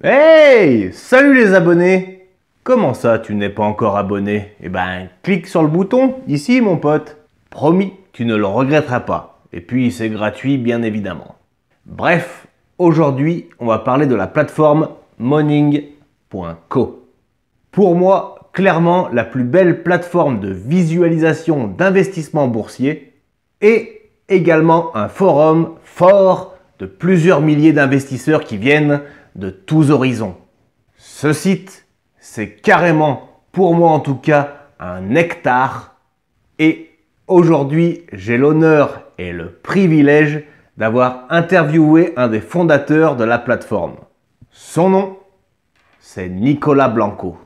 Hey! Salut les abonnés! Comment ça, tu n'es pas encore abonné? Eh ben, clique sur le bouton, ici mon pote. Promis, tu ne le regretteras pas. Et puis, c'est gratuit, bien évidemment. Bref, aujourd'hui, on va parler de la plateforme Moning.co. Pour moi, clairement, la plus belle plateforme de visualisation d'investissement boursier et également un forum fort de plusieurs milliers d'investisseurs qui viennent de tous horizons. Ce site, c'est carrément, pour moi en tout cas, un nectar. Et aujourd'hui, j'ai l'honneur et le privilège d'avoir interviewé un des fondateurs de la plateforme. Son nom, c'est Nicolas Blanco.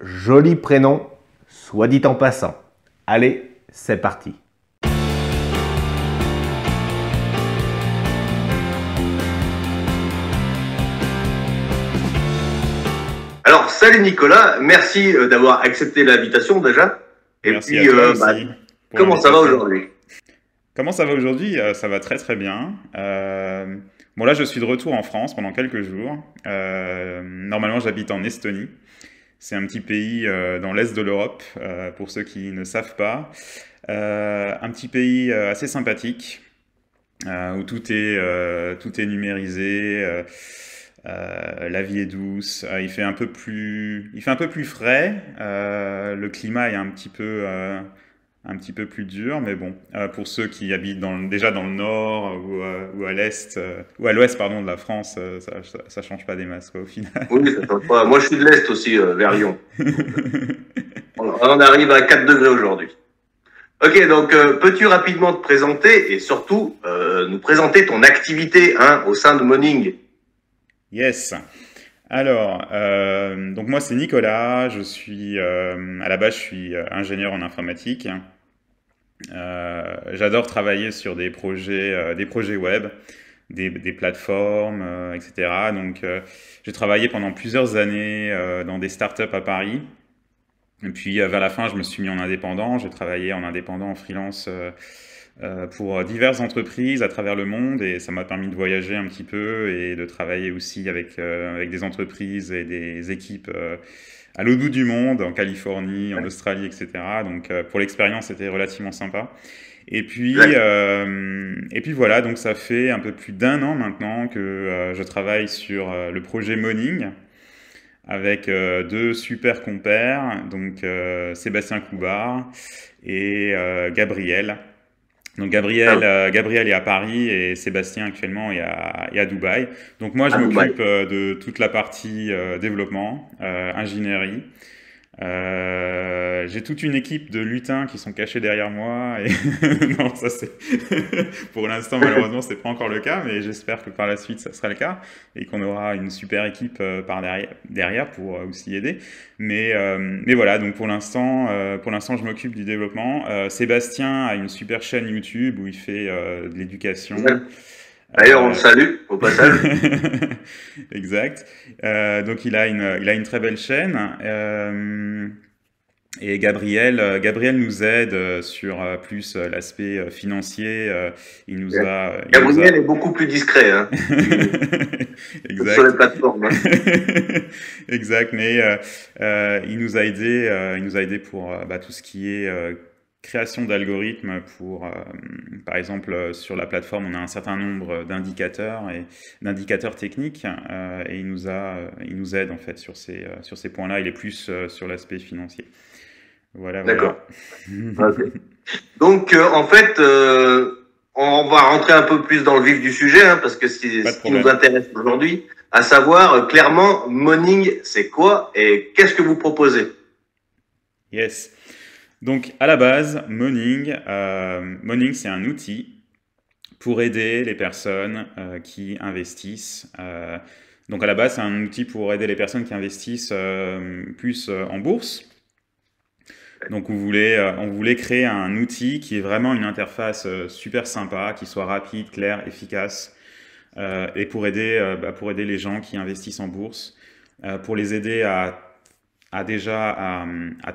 Joli prénom, soit dit en passant. Allez, c'est parti. Alors, salut Nicolas, merci d'avoir accepté l'invitation déjà. Et merci puis, à toi aussi comment ça va aujourd'hui? Comment ça va aujourd'hui? Ça va très très bien. Bon là, je suis de retour en France pendant quelques jours. Normalement, j'habite en Estonie. C'est un petit pays dans l'est de l'Europe, pour ceux qui ne savent pas. Un petit pays assez sympathique, où tout est numérisé. La vie est douce, il fait un peu plus frais, le climat est un petit peu plus dur, mais bon, pour ceux qui habitent déjà dans le nord ou à l'est, ou à l'ouest pardon de la France, ça change pas des masses quoi, au final. Oui, ça change pas. Moi, je suis de l'est aussi, vers Lyon. On arrive à 4 degrés aujourd'hui. Ok, donc peux-tu rapidement te présenter et surtout nous présenter ton activité au sein de Moning? Yes. Alors, donc moi c'est Nicolas, je suis à la base je suis ingénieur en informatique. J'adore travailler sur des projets web, des plateformes, etc. Donc j'ai travaillé pendant plusieurs années dans des startups à Paris. Et puis vers la fin je me suis mis en indépendant, j'ai travaillé en indépendant en freelance pour diverses entreprises à travers le monde et ça m'a permis de voyager un petit peu et de travailler aussi avec des entreprises et des équipes à l'autre bout du monde, en Californie, en Australie, etc. Donc pour l'expérience, c'était relativement sympa. Et puis voilà, donc ça fait un peu plus d'un an maintenant que je travaille sur le projet Moning avec deux super compères, donc Sébastien Coubard et Gabriel. Donc Gabriel est à Paris et Sébastien actuellement est à Dubaï. Donc moi je m'occupe de toute la partie développement, ingénierie. J'ai toute une équipe de lutins qui sont cachés derrière moi. Et non, ça c'est pour l'instant malheureusement c'est pas encore le cas, mais j'espère que par la suite ça sera le cas et qu'on aura une super équipe par derrière pour aussi aider. Mais voilà, donc pour l'instant je m'occupe du développement. Sébastien a une super chaîne YouTube où il fait de l'éducation. D'ailleurs, on le salue au passage. Exact. Donc il a une très belle chaîne. Et Gabriel nous aide sur plus l'aspect financier. Gabriel est beaucoup plus discret, hein. Exact. Sur les plateformes. Hein. Exact, mais il nous a aidé pour tout ce qui est création d'algorithmes pour, par exemple, sur la plateforme, on a un certain nombre d'indicateurs techniques et il nous aide en fait sur ces points-là. Il est plus sur l'aspect financier. Voilà. D'accord. Voilà. Okay. Donc, en fait, on va rentrer un peu plus dans le vif du sujet, parce que c'est ce qui nous intéresse aujourd'hui, à savoir clairement, Moning, c'est quoi et qu'est-ce que vous proposez? Yes. Donc, à la base, Moning, c'est un outil pour aider les personnes qui investissent. Donc, à la base, c'est un outil pour aider les personnes qui investissent plus en bourse. Donc, on voulait créer un outil qui est vraiment une interface super sympa, qui soit rapide, claire, efficace, et pour aider les gens qui investissent en bourse, pour les aider à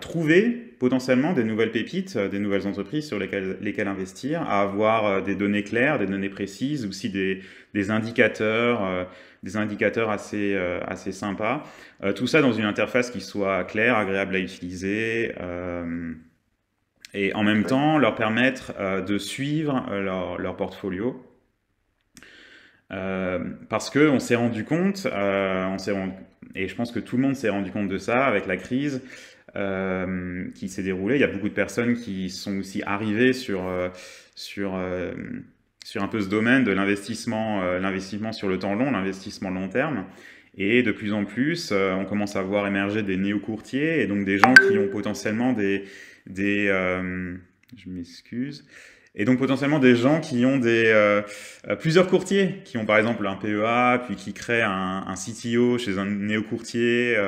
trouver potentiellement des nouvelles pépites, des nouvelles entreprises sur lesquelles investir, à avoir des données claires, des données précises, aussi des indicateurs assez sympas. Tout ça dans une interface qui soit claire, agréable à utiliser, et en même temps leur permettre de suivre leur portfolio. Parce que on s'est rendu compte, et je pense que tout le monde s'est rendu compte de ça avec la crise qui s'est déroulée. Il y a beaucoup de personnes qui sont aussi arrivées sur un peu ce domaine de l'investissement sur le temps long, l'investissement long terme. Et de plus en plus, on commence à voir émerger des néo-courtiers, et donc des gens qui ont potentiellement je m'excuse. Et donc potentiellement des gens qui ont plusieurs courtiers, qui ont par exemple un PEA, puis qui créent un CTO chez un néo-courtier.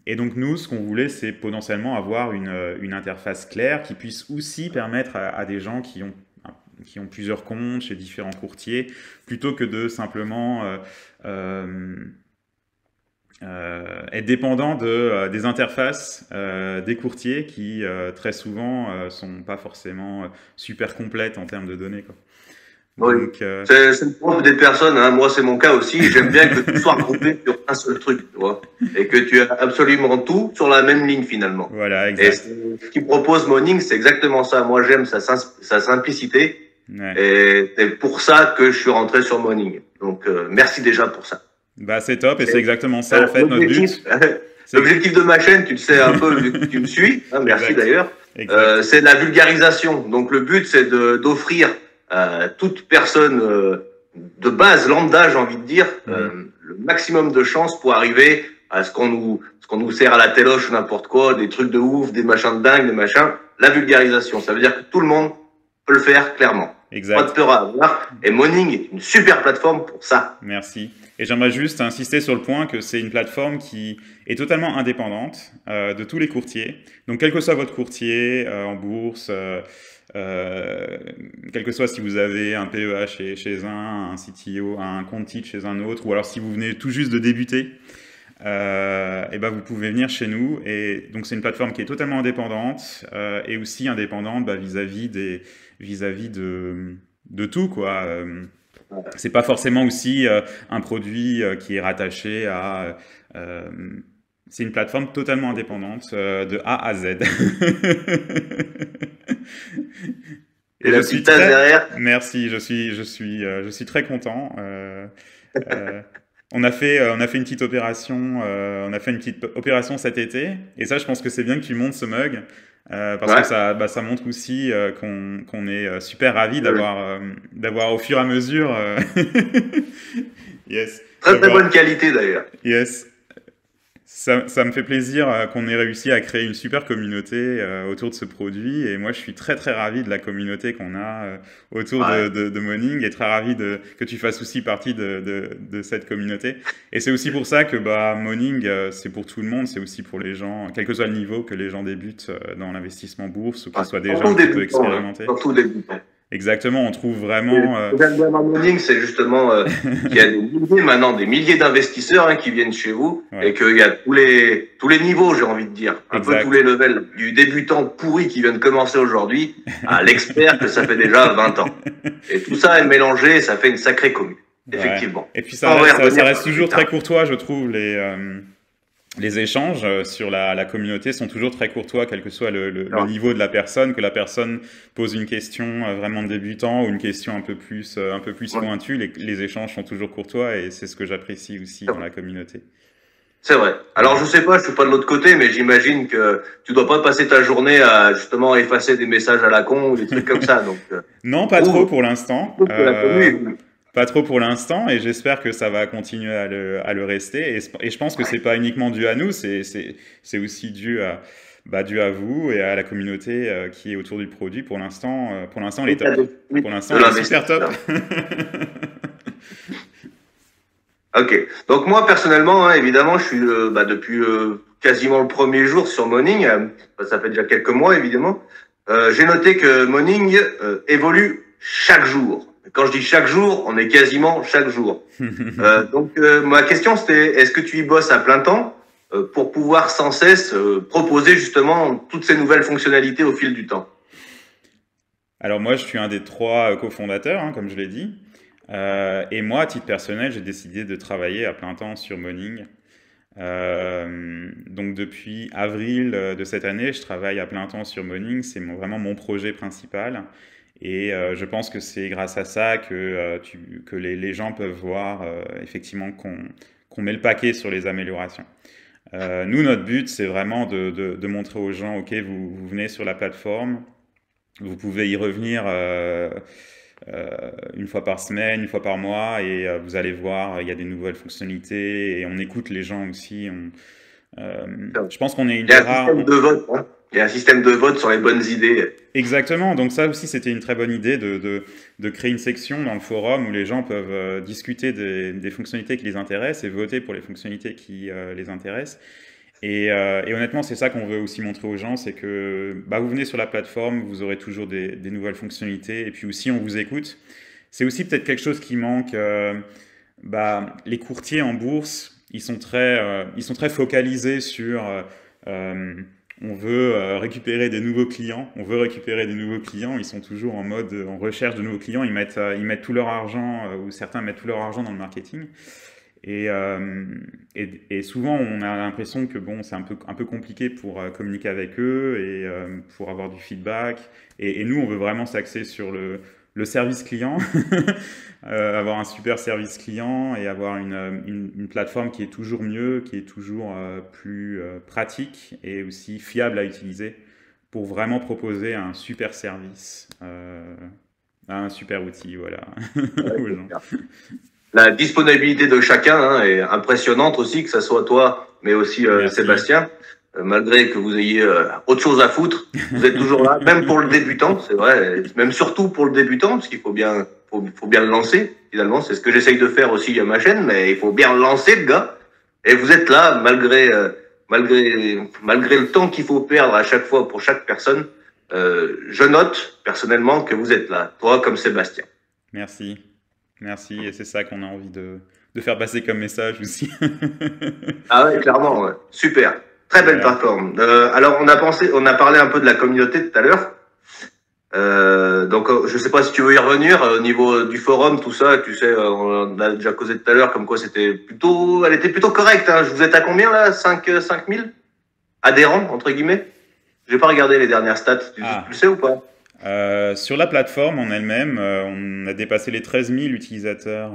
Et donc nous, ce qu'on voulait, c'est potentiellement avoir une interface claire qui puisse aussi permettre à des gens qui ont plusieurs comptes chez différents courtiers, plutôt que de simplement être dépendant des interfaces des courtiers qui très souvent sont pas forcément super complètes en termes de données, quoi. Oui. Donc, c'est le propre des personnes, hein. Moi c'est mon cas aussi, j'aime bien que tout soit regroupé sur un seul truc, tu vois, et que tu as absolument tout sur la même ligne finalement. Voilà, exact. Et ce qui propose Moning, c'est exactement ça. Moi j'aime sa simplicité, ouais. Et c'est pour ça que je suis rentré sur Moning. Donc merci déjà pour ça. Bah c'est top, et c'est exactement ça en fait notre but. L'objectif de ma chaîne, tu le sais un peu vu que tu me suis, hein, merci d'ailleurs, c'est la vulgarisation. Donc le but c'est d'offrir toute personne de base, lambda, j'ai envie de dire, le maximum de chances pour arriver à ce qu'on nous sert à la téloche ou n'importe quoi, des trucs de ouf, des machins de dingue, des machins. La vulgarisation, ça veut dire que tout le monde peut le faire clairement. Exact. Pas de peur à avoir. Et Moning est une super plateforme pour ça. Merci. Et j'aimerais juste insister sur le point que c'est une plateforme qui est totalement indépendante de tous les courtiers. Donc quel que soit votre courtier en bourse, quel que soit si vous avez un PEA chez un CTO, un compte titre chez un autre, ou alors si vous venez tout juste de débuter, et ben vous pouvez venir chez nous. Et donc c'est une plateforme qui est totalement indépendante et aussi indépendante vis-à-vis de tout, quoi. C'est pas forcément aussi un produit qui est rattaché à... c'est une plateforme totalement indépendante de A à Z. Et la petite tasse derrière. Merci, je suis très content. On a fait une petite opération. On a fait une petite opération cet été, et ça, je pense que c'est bien que tu montes ce mug. Parce que ça montre aussi qu'on est super ravis d'avoir au fur et à mesure yes. Très bonne qualité d'ailleurs. Yes. Ça me fait plaisir qu'on ait réussi à créer une super communauté autour de ce produit, et moi je suis très très ravi de la communauté qu'on a autour de Moning, et très ravi que tu fasses aussi partie de cette communauté. Et c'est aussi pour ça que Moning c'est pour tout le monde, c'est aussi pour les gens, quel que soit le niveau, que les gens débutent dans l'investissement bourse, ou qu'ils soient déjà un petit peu expérimentés. Surtout débutant. Exactement, on trouve vraiment... Ce que j'aime bien dans Moning, c'est justement qu'il y a des milliers d'investisseurs qui viennent chez vous, et qu'il y a tous les niveaux, j'ai envie de dire, un peu tous les levels, du débutant pourri qui vient de commencer aujourd'hui à l'expert que ça fait déjà 20 ans. Et tout ça est mélangé, et ça fait une sacrée commune, effectivement. Et puis ça reste toujours très courtois, je trouve, les échanges sur la communauté sont toujours très courtois, quel que soit le niveau de la personne, que la personne pose une question vraiment de débutant ou une question un peu plus pointue, les échanges sont toujours courtois, et c'est ce que j'apprécie aussi dans la communauté. C'est vrai. Alors je sais pas, je suis pas de l'autre côté, mais j'imagine que tu dois pas passer ta journée à justement effacer des messages à la con ou des trucs comme ça. Donc non, pas trop pour l'instant. Pas trop pour l'instant, et j'espère que ça va continuer à le rester. Et je pense que c'est pas uniquement dû à nous, c'est aussi dû à vous et à la communauté qui est autour du produit. Pour l'instant, elle est top. Pour l'instant, elle est super top. Ok. Donc moi, personnellement, évidemment, je suis depuis quasiment le premier jour sur Moning. Ça fait déjà quelques mois, évidemment. J'ai noté que Moning évolue chaque jour. Quand je dis chaque jour, on est quasiment chaque jour. Donc ma question c'était, est-ce que tu y bosses à plein temps? pour pouvoir sans cesse proposer justement toutes ces nouvelles fonctionnalités au fil du temps? Alors moi, je suis un des 3 cofondateurs, hein, comme je l'ai dit. Et moi, à titre personnel, j'ai décidé de travailler à plein temps sur Moning. Donc depuis avril de cette année, je travaille à plein temps sur Moning. C'est vraiment mon projet principal. Et je pense que c'est grâce à ça que les gens peuvent voir effectivement qu'on met le paquet sur les améliorations. Nous, notre but, c'est vraiment de montrer aux gens, OK, vous venez sur la plateforme, vous pouvez y revenir une fois par semaine, une fois par mois, et vous allez voir, il y a des nouvelles fonctionnalités, et on écoute les gens aussi. Je pense qu'on est une des rares... Il y a un système de vote sur les bonnes idées. Exactement, donc ça aussi c'était une très bonne idée de créer une section dans le forum où les gens peuvent discuter des fonctionnalités qui les intéressent et voter pour les fonctionnalités qui les intéressent. Et honnêtement, c'est ça qu'on veut aussi montrer aux gens, c'est que vous venez sur la plateforme, vous aurez toujours des nouvelles fonctionnalités, et puis aussi on vous écoute. C'est aussi peut-être quelque chose qui manque. Les courtiers en bourse, ils sont très focalisés sur on veut récupérer des nouveaux clients, ils sont toujours en recherche de nouveaux clients, ils mettent tout leur argent, ou certains mettent tout leur argent dans le marketing. Et souvent, on a l'impression que c'est un peu compliqué pour communiquer avec eux et pour avoir du feedback. Et nous, on veut vraiment s'axer sur le service client, avoir un super service client et avoir une plateforme qui est toujours mieux, qui est toujours plus pratique et aussi fiable à utiliser pour vraiment proposer un super service, un super outil, voilà, aux gens. La disponibilité de chacun est impressionnante aussi, que ce soit toi, mais aussi Sébastien. Malgré que vous ayez autre chose à foutre, vous êtes toujours là, même pour le débutant, c'est vrai, même surtout pour le débutant, parce qu'il faut bien le lancer, finalement. C'est ce que j'essaye de faire aussi à ma chaîne, mais il faut bien le lancer, le gars. Et vous êtes là, malgré le temps qu'il faut perdre à chaque fois pour chaque personne. Je note, personnellement, que vous êtes là, toi comme Sébastien. Merci. Merci, et c'est ça qu'on a envie de faire passer comme message aussi. Ah ouais, clairement, ouais. Super. Très belle plateforme. Alors, on a parlé un peu de la communauté tout à l'heure. Donc, je sais pas si tu veux y revenir au niveau du forum, tout ça. Tu sais, on a déjà causé tout à l'heure comme quoi elle était plutôt correcte. Hein. Vous êtes à combien là? 5 000 adhérents, entre guillemets? J'ai pas regardé les dernières stats. Tu le sais ou pas? Sur la plateforme en elle-même, on a dépassé les 13 000 utilisateurs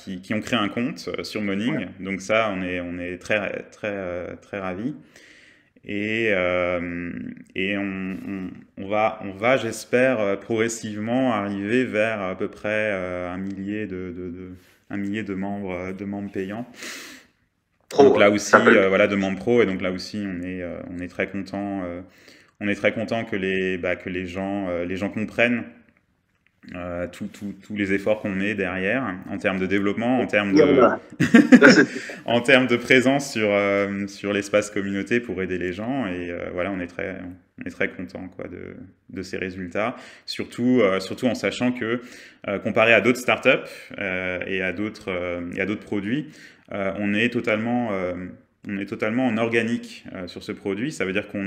qui ont créé un compte sur Moning. Ouais. Donc ça, on est très, très, très ravis. Et on va, j'espère, progressivement arriver vers à peu près un millier de membres payants. Pro, donc là aussi, de membres pro. Et donc là aussi, on est très content. On est très content que les gens comprennent tous les efforts qu'on met derrière en termes de développement, en termes de présence sur l'espace communauté pour aider les gens. Et voilà, on est très content de ces résultats. Surtout en sachant que comparé à d'autres startups et à d'autres produits, on est totalement en organique sur ce produit. Ça veut dire qu'on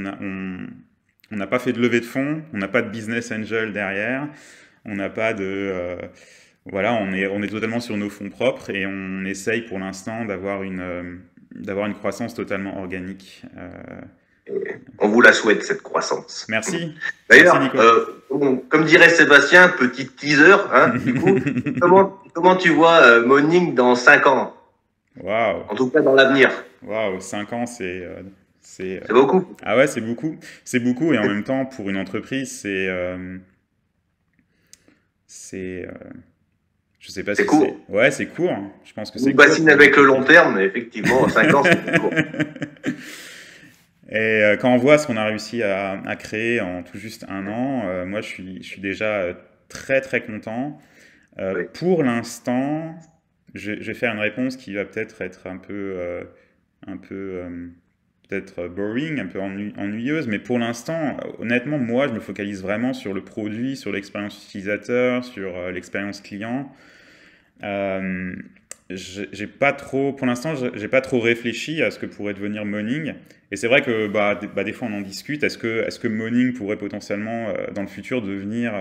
n'a pas fait de levée de fonds, on n'a pas de business angel derrière, on n'a pas de... on est totalement sur nos fonds propres et on essaye pour l'instant d'avoir une croissance totalement organique. On vous la souhaite, cette croissance. Merci. D'ailleurs, comme dirait Sébastien, petit teaser, hein, du coup, comment tu vois Moning dans 5 ans? Waouh. En tout cas, dans l'avenir. Waouh, 5 ans, c'est beaucoup. Ah ouais, c'est beaucoup. C'est beaucoup et en même temps, pour une entreprise, je sais pas si c'est court. Ouais, c'est court. Je pense que c'est court. Bassine avec le long terme, mais effectivement, 5 ans, c'est court. Et quand on voit ce qu'on a réussi à créer en tout juste 1 an, moi, je suis déjà très, très content. Oui. Pour l'instant, je vais faire une réponse qui va peut-être être un peu peut-être boring, un peu ennuyeuse, mais pour l'instant, honnêtement, moi, je me focalise vraiment sur le produit, sur l'expérience utilisateur, sur l'expérience client. j'ai pas trop, pour l'instant, j'ai pas trop réfléchi à ce que pourrait devenir Moning. Et c'est vrai que des fois on en discute. Est-ce que Moning pourrait potentiellement dans le futur devenir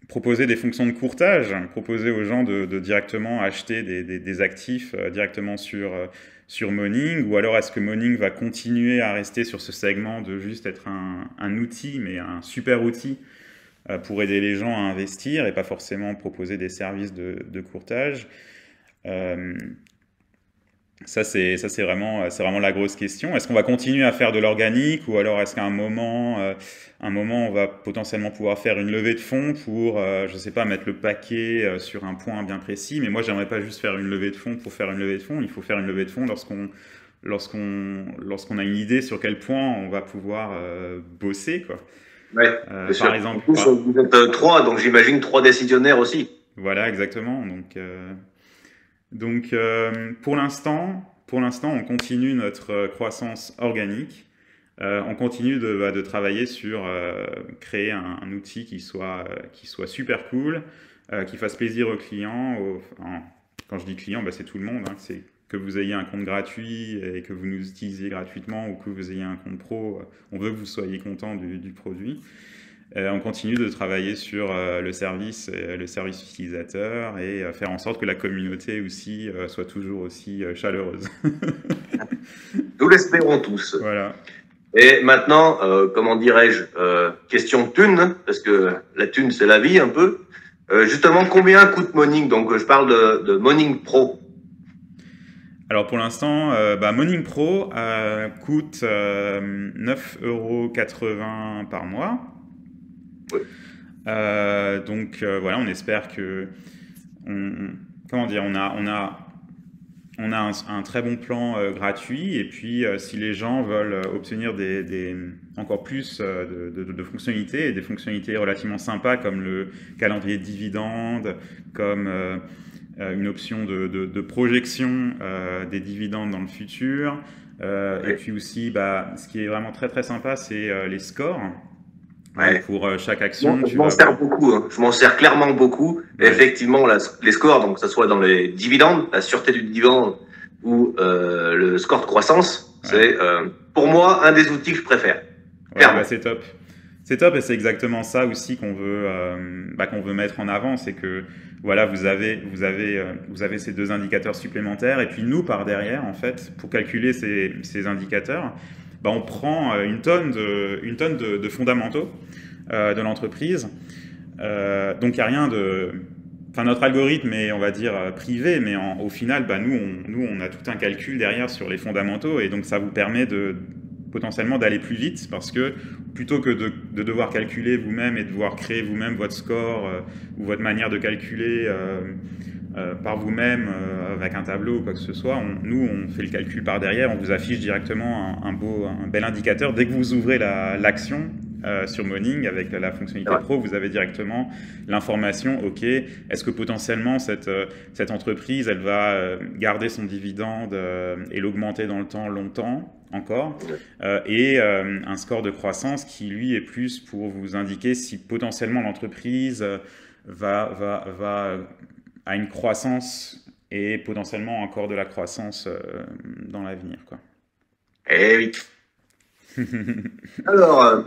proposer des fonctions de courtage, proposer aux gens de directement acheter des actifs directement sur Moning, ou alors est-ce que Moning va continuer à rester sur ce segment de juste être un outil, mais un super outil pour aider les gens à investir et pas forcément proposer des services de courtage. Ça, c'est vraiment la grosse question. Est-ce qu'on va continuer à faire de l'organique, ou alors est-ce qu'à un moment, on va potentiellement pouvoir faire une levée de fonds pour, je sais pas, mettre le paquet sur un point bien précis. Mais moi, j'aimerais pas juste faire une levée de fonds pour faire une levée de fonds. Il faut faire une levée de fonds lorsqu'on a une idée sur quel point on va pouvoir bosser, quoi. Ouais, par exemple. En plus, vous êtes 3, donc j'imagine 3 décisionnaires aussi. Voilà, exactement. Donc, pour l'instant, on continue notre croissance organique. On continue de travailler sur créer un outil qui soit super cool, qui fasse plaisir aux clients. Quand je dis clients, c'est tout le monde. Hein. C'est que vous ayez un compte gratuit et que vous nous utilisiez gratuitement, ou que vous ayez un compte pro. On veut que vous soyez content du produit. On continue de travailler sur le service utilisateur, et faire en sorte que la communauté aussi soit toujours aussi chaleureuse. Nous l'espérons tous. Voilà. Et maintenant, comment dirais-je, question thune, parce que la thune c'est la vie un peu. Justement, combien coûte Moning? Donc je parle de Moning Pro. Alors pour l'instant, Moning Pro coûte 9,80 € par mois. Oui. Donc voilà, on espère que on a un très bon plan gratuit, et puis si les gens veulent obtenir encore plus de fonctionnalités, et des fonctionnalités relativement sympas comme le calendrier de dividendes, comme une option de projection des dividendes dans le futur, et puis aussi ce qui est vraiment très très sympa, c'est les scores. Ouais. Pour chaque action. Je m'en sers beaucoup, hein. Je m'en sers clairement beaucoup. Ouais. Effectivement, les scores, donc que ce soit dans les dividendes, la sûreté du dividende, ou le score de croissance, c'est pour moi un des outils que je préfère. Ouais, c'est top. C'est top, et c'est exactement ça aussi qu'on veut mettre en avant, c'est que voilà, vous avez ces 2 indicateurs supplémentaires, et puis nous par derrière, en fait, pour calculer ces indicateurs, on prend une tonne de fondamentaux de l'entreprise. Donc il n'y a rien de... Enfin, notre algorithme est, on va dire, privé, mais au final, nous, on a tout un calcul derrière sur les fondamentaux, et donc ça vous permet potentiellement d'aller plus vite, parce que plutôt que de devoir calculer vous-même et de devoir créer vous-même votre score ou votre manière de calculer par vous-même avec un tableau ou quoi que ce soit, nous on fait le calcul par derrière, on vous affiche directement un bel indicateur. Dès que vous ouvrez l'action sur Moning avec la fonctionnalité Pro, vous avez directement l'information, ok, est-ce que potentiellement cette entreprise, elle va garder son dividende et l'augmenter dans le temps longtemps encore, et un score de croissance qui lui est plus pour vous indiquer si potentiellement l'entreprise va à une croissance, et potentiellement encore de la croissance dans l'avenir, quoi. Eh oui. Alors,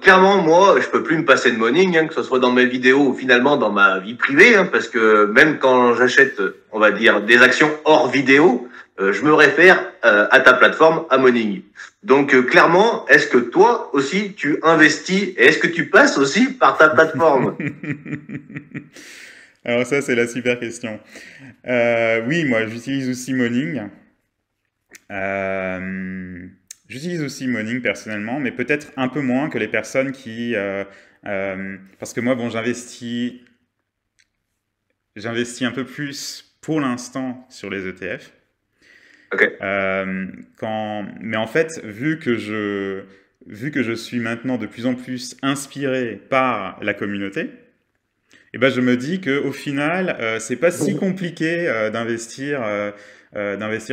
clairement, moi, je peux plus me passer de Moning, hein, que ce soit dans mes vidéos ou finalement dans ma vie privée, hein, parce que même quand j'achète, on va dire, des actions hors vidéo, je me réfère à ta plateforme, à Moning. Donc, clairement, est-ce que toi aussi, tu investis, et est-ce que tu passes aussi par ta plateforme? Alors ça, c'est la super question. Oui, moi, j'utilise aussi Moning. J'utilise aussi Moning personnellement, mais peut-être un peu moins que les personnes qui... parce que moi, j'investis un peu plus pour l'instant sur les ETF. Okay. Mais en fait, vu que je suis maintenant de plus en plus inspiré par la communauté, je me dis qu'au final, c'est pas si compliqué d'investir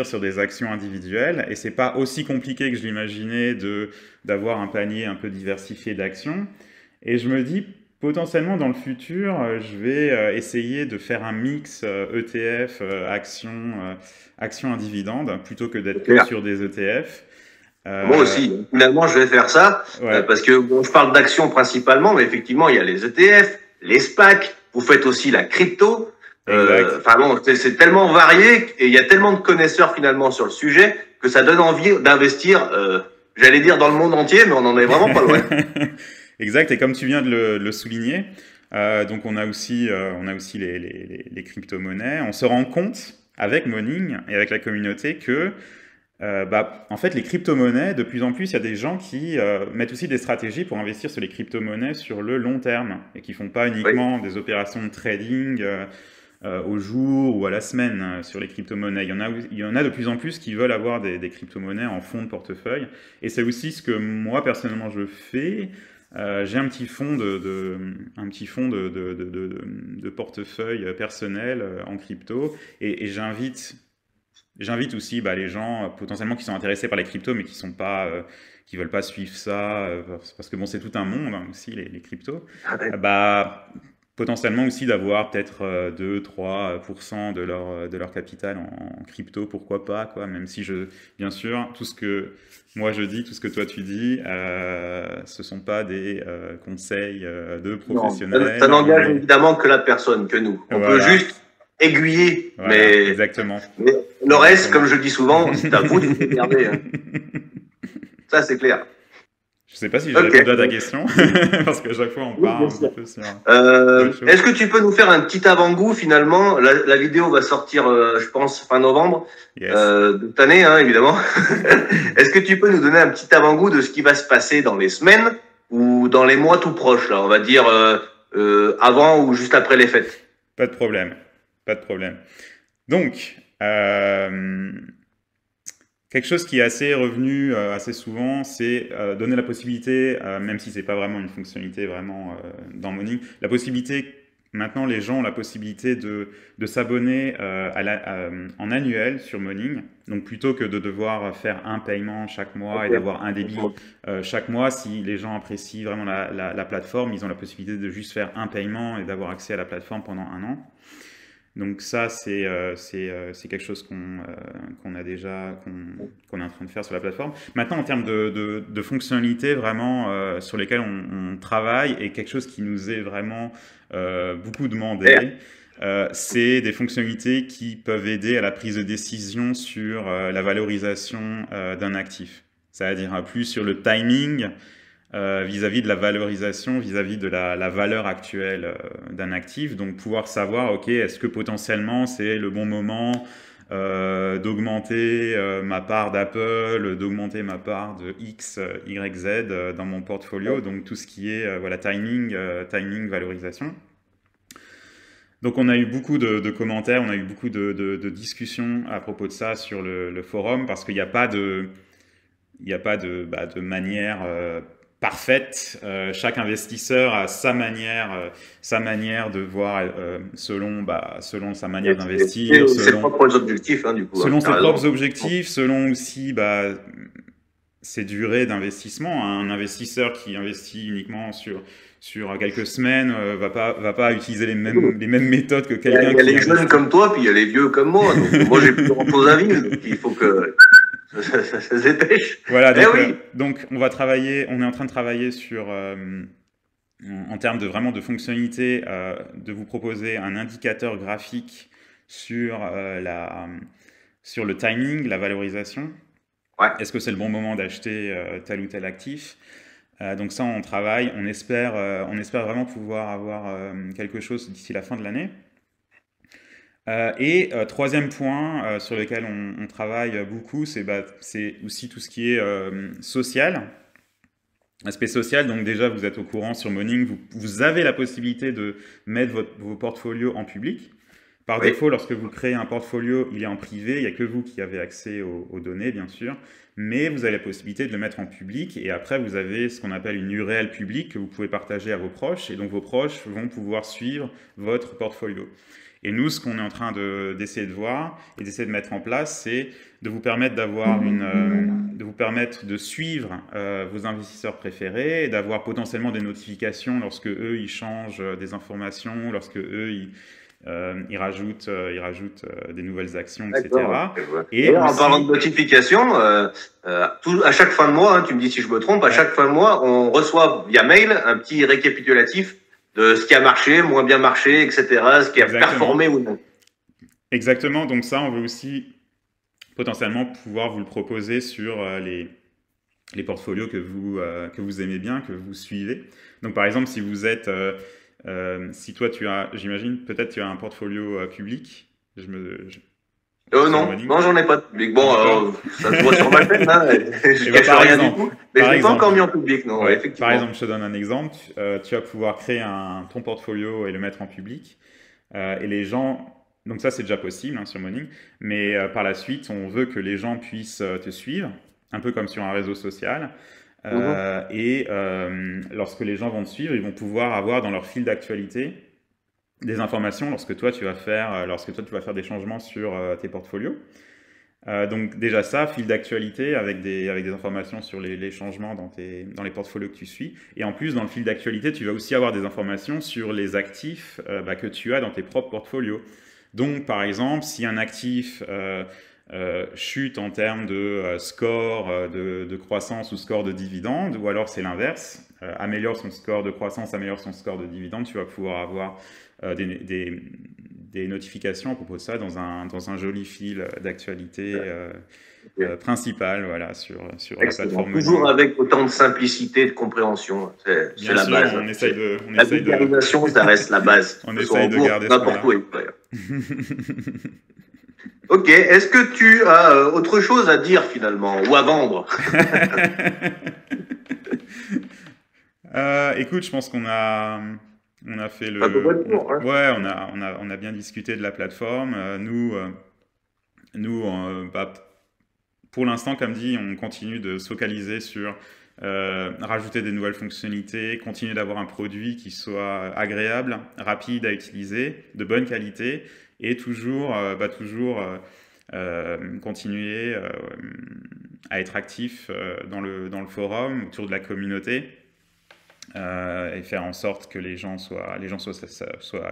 sur des actions individuelles, et c'est pas aussi compliqué que je l'imaginais d'avoir un panier un peu diversifié d'actions. Et je me dis, Potentiellement, dans le futur, je vais essayer de faire un mix ETF, actions à dividendes, plutôt que d'être que sur des ETF. Moi aussi, finalement, je vais faire ça, parce que bon, je parle d'actions principalement, mais effectivement, il y a les ETF, les SPAC, vous faites aussi la crypto. Enfin bon, c'est tellement varié et il y a tellement de connaisseurs finalement sur le sujet que ça donne envie d'investir, j'allais dire dans le monde entier, mais on en est vraiment pas loin. Exact, et comme tu viens de le souligner, donc on a aussi les crypto-monnaies. On se rend compte avec Moning et avec la communauté que en fait, les crypto-monnaies, de plus en plus, il y a des gens qui mettent aussi des stratégies pour investir sur les crypto-monnaies sur le long terme et qui font pas uniquement des opérations de trading au jour ou à la semaine sur les crypto-monnaies. Il y en a de plus en plus qui veulent avoir des crypto-monnaies en fonds de portefeuille. Et c'est aussi ce que moi, personnellement, je fais. J'ai un petit fonds de portefeuille personnel en crypto et j'invite aussi les gens potentiellement qui sont intéressés par les cryptos mais qui veulent pas suivre ça parce que bon, c'est tout un monde aussi les cryptos. Potentiellement aussi d'avoir peut-être 2-3% de leur capital en crypto, pourquoi pas, quoi, même si bien sûr, tout ce que moi je dis, tout ce que toi tu dis, ce sont pas des conseils de professionnels. Non, ça n'engage évidemment que la personne, que nous. On peut juste aiguiller, mais exactement. Mais le reste, comme je dis souvent, c'est à vous de vous regarder. Ça, c'est clair. Je sais pas si j'ai répondu à ta question, parce qu'à chaque fois on parle un peu sur... Est-ce que tu peux nous faire un petit avant-goût finalement? La vidéo va sortir, je pense, fin novembre de cette année, évidemment. Est-ce que tu peux nous donner un petit avant-goût de ce qui va se passer dans les semaines ou dans les mois tout proches, là, on va dire avant ou juste après les fêtes? Pas de problème, pas de problème. Donc... quelque chose qui est assez revenu assez souvent, c'est donner la possibilité, même si c'est pas vraiment une fonctionnalité vraiment dans Moning, la possibilité, maintenant les gens ont la possibilité de s'abonner en annuel sur Moning, donc plutôt que de devoir faire un paiement chaque mois et d'avoir un débit chaque mois, si les gens apprécient vraiment la plateforme, ils ont la possibilité de juste faire un paiement et d'avoir accès à la plateforme pendant 1 an. Donc ça, c'est quelque chose qu'on a déjà, qu'on est en train de faire sur la plateforme. Maintenant, en termes de fonctionnalités vraiment sur lesquelles on travaille et quelque chose qui nous est vraiment beaucoup demandé, c'est des fonctionnalités qui peuvent aider à la prise de décision sur la valorisation d'un actif. C'est-à-dire plus sur le timing vis-à-vis de la valorisation, vis-à-vis de la valeur actuelle d'un actif. Donc pouvoir savoir, ok, est-ce que potentiellement c'est le bon moment d'augmenter ma part d'Apple, d'augmenter ma part de X, Y, Z dans mon portfolio. Donc tout ce qui est timing, valorisation. Donc on a eu beaucoup de commentaires, on a eu beaucoup de discussions à propos de ça sur le forum parce qu'il n'y a pas de manière parfaite. Chaque investisseur a sa manière de voir selon sa manière d'investir, selon ses propres objectifs, du coup. Selon ses propres objectifs, selon aussi ses durées d'investissement. Un investisseur qui investit uniquement sur quelques semaines va pas utiliser les mêmes méthodes que quelqu'un qui... Il y a les jeunes comme toi, puis il y a les vieux comme moi. Donc moi, j'ai plus grand-chose à vivre. Donc il faut que... Ça se dépêche. Voilà, donc on est en train de travailler sur, en termes de fonctionnalité, de vous proposer un indicateur graphique sur le timing, la valorisation. Ouais. Est-ce que c'est le bon moment d'acheter tel ou tel actif? Donc ça, on travaille, on espère vraiment pouvoir avoir quelque chose d'ici la fin de l'année. Et troisième point sur lequel on travaille beaucoup, c'est aussi tout ce qui est social. Aspect social, donc déjà vous êtes au courant sur Moning, vous avez la possibilité de mettre vos portfolios en public. Par défaut, lorsque vous créez un portfolio, il est en privé, il n'y a que vous qui avez accès aux données, bien sûr. Mais vous avez la possibilité de le mettre en public et après vous avez ce qu'on appelle une URL publique que vous pouvez partager à vos proches et donc vos proches vont pouvoir suivre votre portfolio. Et nous, ce qu'on est en train d'essayer de voir et d'essayer de mettre en place, c'est de vous permettre de vous permettre de suivre vos investisseurs préférés et d'avoir potentiellement des notifications lorsque eux ils changent des informations, lorsque eux ils rajoutent des nouvelles actions, etc. Et en parlant de notifications, à chaque fin de mois, hein, tu me dis si je me trompe, à chaque fin de mois, on reçoit via mail un petit récapitulatif de ce qui a marché, moins bien marché, etc., ce qui a performé ou non. Exactement, donc ça, on veut aussi potentiellement pouvoir vous le proposer sur les portfolios que vous aimez bien, que vous suivez. Donc par exemple, si vous êtes, si toi j'imagine, peut-être tu as un portfolio public. Non, j'en ai pas de public. Bon, ça se voit sur ma chaîne, hein, je cache rien du tout. Mais je l'ai pas encore mis en public, non, ouais, effectivement. Par exemple, je te donne un exemple. Tu vas pouvoir créer ton portfolio et le mettre en public. Et les gens, donc ça c'est déjà possible hein, sur Morning, mais par la suite, on veut que les gens puissent te suivre, un peu comme sur un réseau social. Et lorsque les gens vont te suivre, ils vont pouvoir avoir dans leur fil d'actualité des informations lorsque toi tu vas faire des changements sur tes portfolios. Donc déjà ça, fil d'actualité avec des informations sur les changements dans les portfolios que tu suis. Et en plus, dans le fil d'actualité, tu vas aussi avoir des informations sur les actifs que tu as dans tes propres portfolios. Donc par exemple, si un actif chute en termes de score de croissance ou score de dividende, ou alors c'est l'inverse, améliore son score de croissance, améliore son score de dividende, tu vas pouvoir avoir des notifications à propos de ça dans un joli fil d'actualité principal, voilà, sur la plateforme. Toujours avec autant de simplicité et de compréhension. C'est la base. La vulgarisation, ça reste la base. On essaye de garder ça. N'importe où. Ok, est-ce que tu as autre chose à dire finalement, ou à vendre? Écoute, je pense qu'on a fait le... Ouais, on a bien discuté de la plateforme. Pour l'instant, comme dit, on continue de se focaliser sur rajouter des nouvelles fonctionnalités, continuer d'avoir un produit qui soit agréable, rapide à utiliser, de bonne qualité, et toujours continuer à être actif dans le forum, autour de la communauté, et faire en sorte que les gens soient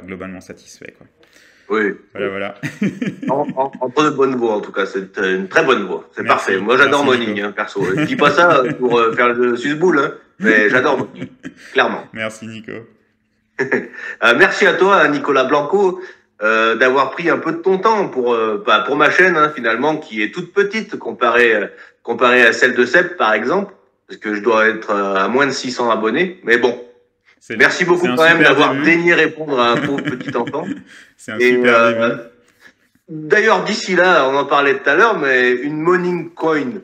globalement satisfaits, quoi. Oui. Voilà. En de bonne voix, en tout cas, c'est une très bonne voix. C'est parfait. Moi, j'adore Morning, hein, perso. Je dis pas ça pour faire le susboule, hein, mais j'adore Morning, clairement. Merci, Nico. Merci à toi, Nicolas Blanco, d'avoir pris un peu de ton temps pour ma chaîne, hein, finalement, qui est toute petite comparée à celle de Seb, par exemple, parce que je dois être à moins de 600 abonnés. Mais bon. Merci beaucoup quand même d'avoir daigné répondre à un pauvre petit enfant. C'est un super début. D'ailleurs, d'ici là, on en parlait tout à l'heure, mais une Morning Coin,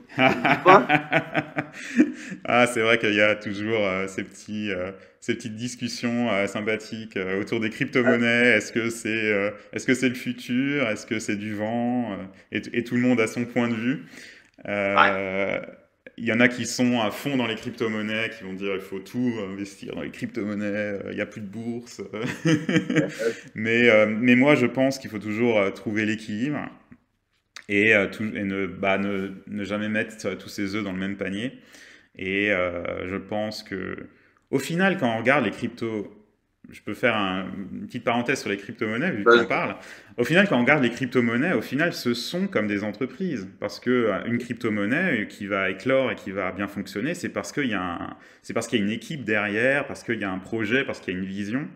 c'est vrai qu'il y a toujours ces petites discussions sympathiques autour des crypto-monnaies. Est-ce que c'est le futur? Est-ce que c'est du vent? Et tout le monde a son point de vue. Il y en a qui sont à fond dans les crypto-monnaies, qui vont dire il faut tout investir dans les crypto-monnaies, il n'y a plus de bourse. mais moi, je pense qu'il faut toujours trouver l'équilibre et ne jamais mettre tous ses œufs dans le même panier. Et je pense que, au final, quand on regarde les cryptos, je peux faire une petite parenthèse sur les crypto-monnaies, vu qu'on parle. Au final, quand on regarde les crypto-monnaies, ce sont comme des entreprises. Parce qu'une crypto-monnaie qui va éclore et qui va bien fonctionner, c'est parce qu'il y a une équipe derrière, parce qu'il y a un projet, parce qu'il y a une vision.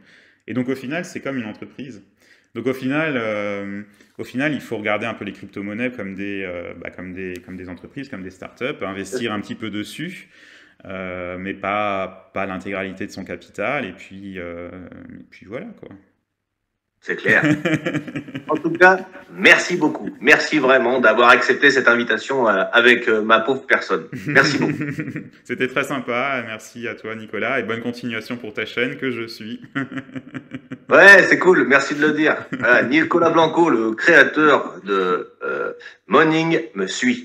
Et donc, au final, c'est comme une entreprise. Donc, au final, il faut regarder un peu les crypto-monnaies comme des entreprises, comme des startups, investir un petit peu dessus. Mais pas l'intégralité de son capital, et puis voilà, quoi. C'est clair. En tout cas, merci beaucoup. Merci vraiment d'avoir accepté cette invitation avec ma pauvre personne. Merci beaucoup. C'était très sympa. Merci à toi, Nicolas, et bonne continuation pour ta chaîne que je suis. Ouais, c'est cool. Merci de le dire. Voilà, Nicolas Blanco, le créateur de Morning, me suit.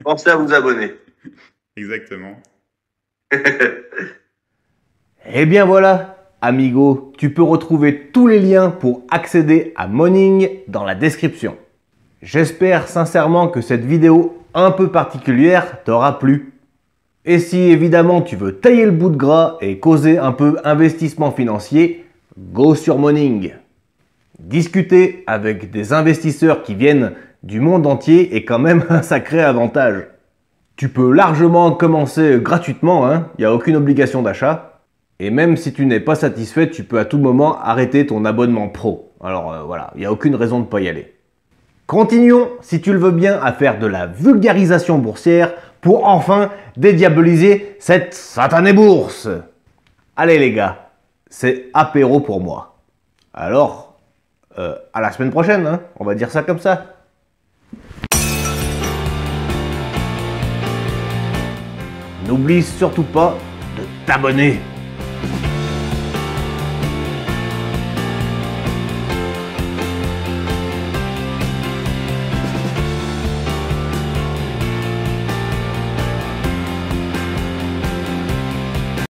Pensez à vous abonner. Exactement. Eh bien voilà, amigo, tu peux retrouver tous les liens pour accéder à Morning dans la description. J'espère sincèrement que cette vidéo un peu particulière t'aura plu. Et si évidemment tu veux tailler le bout de gras et causer un peu investissement financier, go sur Morning. Discuter avec des investisseurs qui viennent du monde entier est quand même un sacré avantage. Tu peux largement commencer gratuitement, il n'y a aucune obligation d'achat. Et même si tu n'es pas satisfait, tu peux à tout moment arrêter ton abonnement pro. Alors voilà, il n'y a aucune raison de ne pas y aller. Continuons, si tu le veux bien, à faire de la vulgarisation boursière pour enfin dédiaboliser cette satanée bourse. Allez les gars, c'est apéro pour moi. Alors, à la semaine prochaine, on va dire ça comme ça. N'oublie surtout pas de t'abonner.